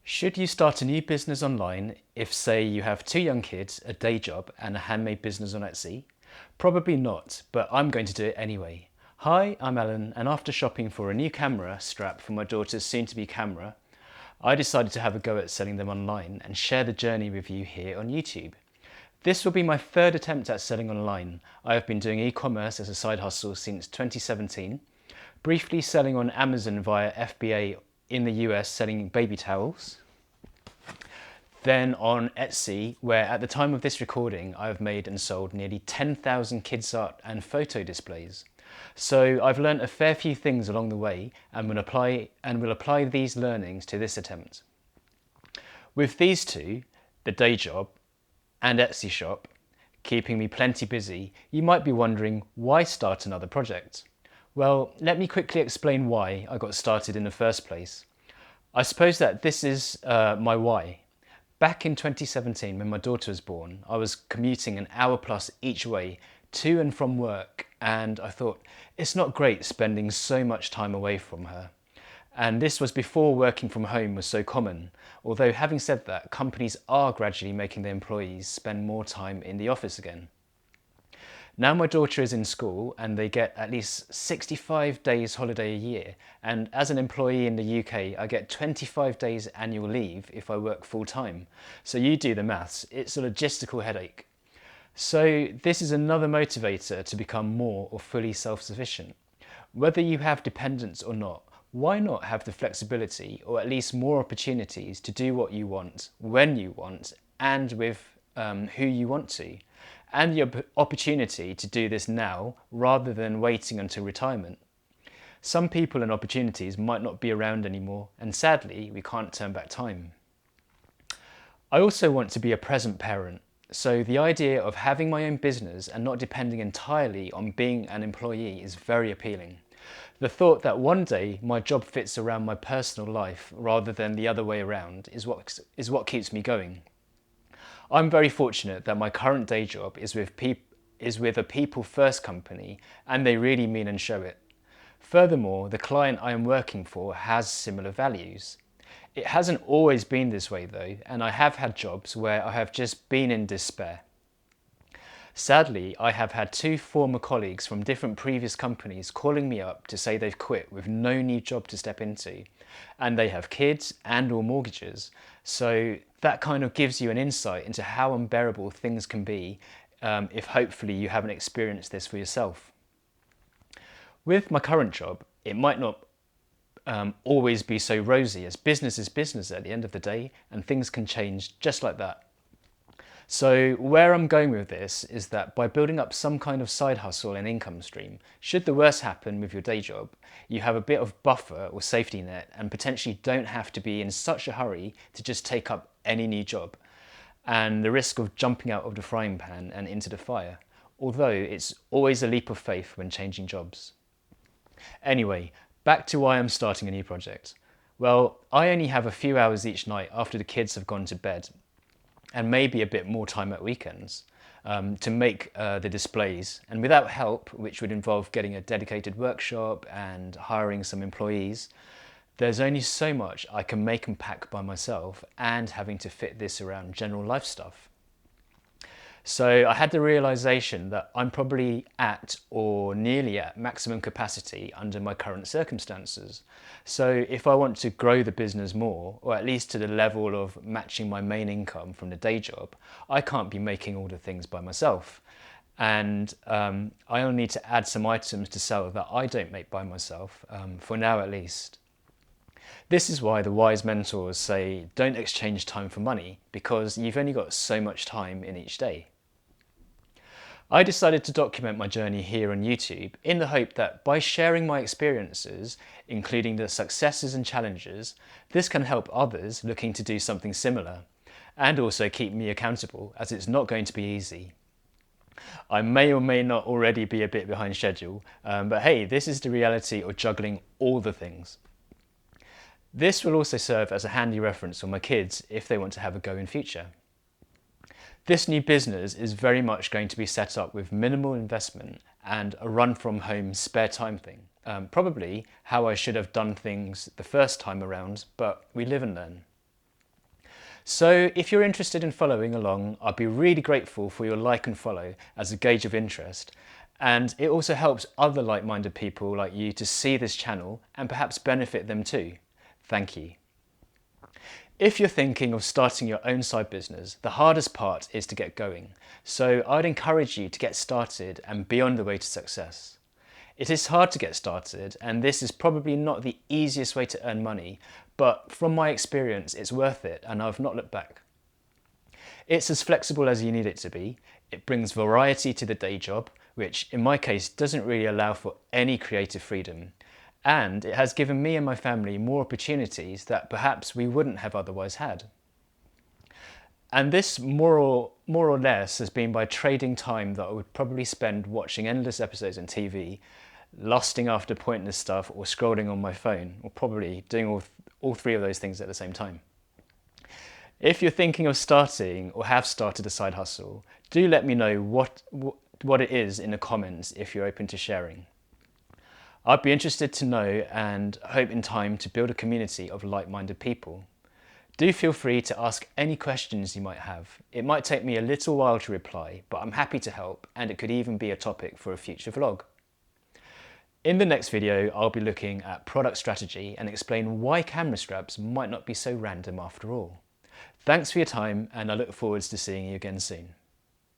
Should you start a new business online if, say, you have two young kids, a day job, and a handmade business on Etsy? Probably not, but I'm going to do it anyway. Hi, I'm Alan, and after shopping for a new camera strap for my daughter's soon-to-be camera, I decided to have a go at selling them online and share the journey with you here on YouTube. This will be my third attempt at selling online. I have been doing e-commerce as a side hustle since 2017, briefly selling on Amazon via FBA in the US selling baby towels, then on Etsy, where at the time of this recording, I have made and sold nearly 10,000 kids art and photo displays. So I've learned a fair few things along the way and will apply these learnings to this attempt. With these two, the day job and Etsy shop, keeping me plenty busy, you might be wondering, why start another project? Well, let me quickly explain why I got started in the first place. I suppose that this is my why. Back in 2017, when my daughter was born, I was commuting an hour plus each way to and from work, and I thought, it's not great spending so much time away from her. And this was before working from home was so common, although having said that, companies are gradually making their employees spend more time in the office again. Now my daughter is in school and they get at least 65 days holiday a year, and as an employee in the UK I get 25 days annual leave if I work full time. So you do the maths, it's a logistical headache. So this is another motivator to become more or fully self-sufficient. Whether you have dependents or not, why not have the flexibility or at least more opportunities to do what you want, when you want, and with who you want to, and the opportunity to do this now rather than waiting until retirement. Some people and opportunities might not be around anymore, and sadly we can't turn back time. I also want to be a present parent, so the idea of having my own business and not depending entirely on being an employee is very appealing. The thought that one day my job fits around my personal life rather than the other way around is what keeps me going. I'm very fortunate that my current day job is with a people first company, and they really mean and show it. Furthermore, the client I am working for has similar values. It hasn't always been this way though, and I have had jobs where I have just been in despair. Sadly, I have had two former colleagues from different previous companies calling me up to say they've quit with no new job to step into, and they have kids and or mortgages. So that kind of gives you an insight into how unbearable things can be if hopefully you haven't experienced this for yourself. With my current job, it might not always be so rosy, as business is business at the end of the day, and things can change just like that. So where I'm going with this is that by building up some kind of side hustle and income stream, should the worst happen with your day job, you have a bit of buffer or safety net and potentially don't have to be in such a hurry to just take up any new job, and the risk of jumping out of the frying pan and into the fire, although it's always a leap of faith when changing jobs. Anyway, back to why I'm starting a new project. Well, I only have a few hours each night after the kids have gone to bed, and maybe a bit more time at weekends to make the displays. And without help, which would involve getting a dedicated workshop and hiring some employees, there's only so much I can make and pack by myself, and having to fit this around general life stuff. So I had the realization that I'm probably at or nearly at maximum capacity under my current circumstances. So if I want to grow the business more, or at least to the level of matching my main income from the day job, I can't be making all the things by myself. And I only need to add some items to sell that I don't make by myself, for now at least. This is why the wise mentors say, don't exchange time for money, because you've only got so much time in each day. I decided to document my journey here on YouTube in the hope that by sharing my experiences, including the successes and challenges, this can help others looking to do something similar, and also keep me accountable, as it's not going to be easy. I may or may not already be a bit behind schedule, but hey, this is the reality of juggling all the things. This will also serve as a handy reference for my kids if they want to have a go in future. This new business is very much going to be set up with minimal investment and a run from home spare time thing. Probably how I should have done things the first time around, but we live and learn. So if you're interested in following along, I'd be really grateful for your like and follow as a gauge of interest. And it also helps other like-minded people like you to see this channel and perhaps benefit them too. Thank you. If you're thinking of starting your own side business, the hardest part is to get going. So I'd encourage you to get started and be on the way to success. It is hard to get started, and this is probably not the easiest way to earn money, but from my experience, it's worth it, and I've not looked back. It's as flexible as you need it to be. It brings variety to the day job, which in my case doesn't really allow for any creative freedom. And it has given me and my family more opportunities that perhaps we wouldn't have otherwise had. And this more or less has been by trading time that I would probably spend watching endless episodes on TV, lusting after pointless stuff, or scrolling on my phone, or probably doing all three of those things at the same time. If you're thinking of starting or have started a side hustle, do let me know what it is in the comments if you're open to sharing. I'd be interested to know and hope in time to build a community of like-minded people. Do feel free to ask any questions you might have. It might take me a little while to reply, but I'm happy to help, and it could even be a topic for a future vlog. In the next video, I'll be looking at product strategy and explain why camera straps might not be so random after all. Thanks for your time, and I look forward to seeing you again soon.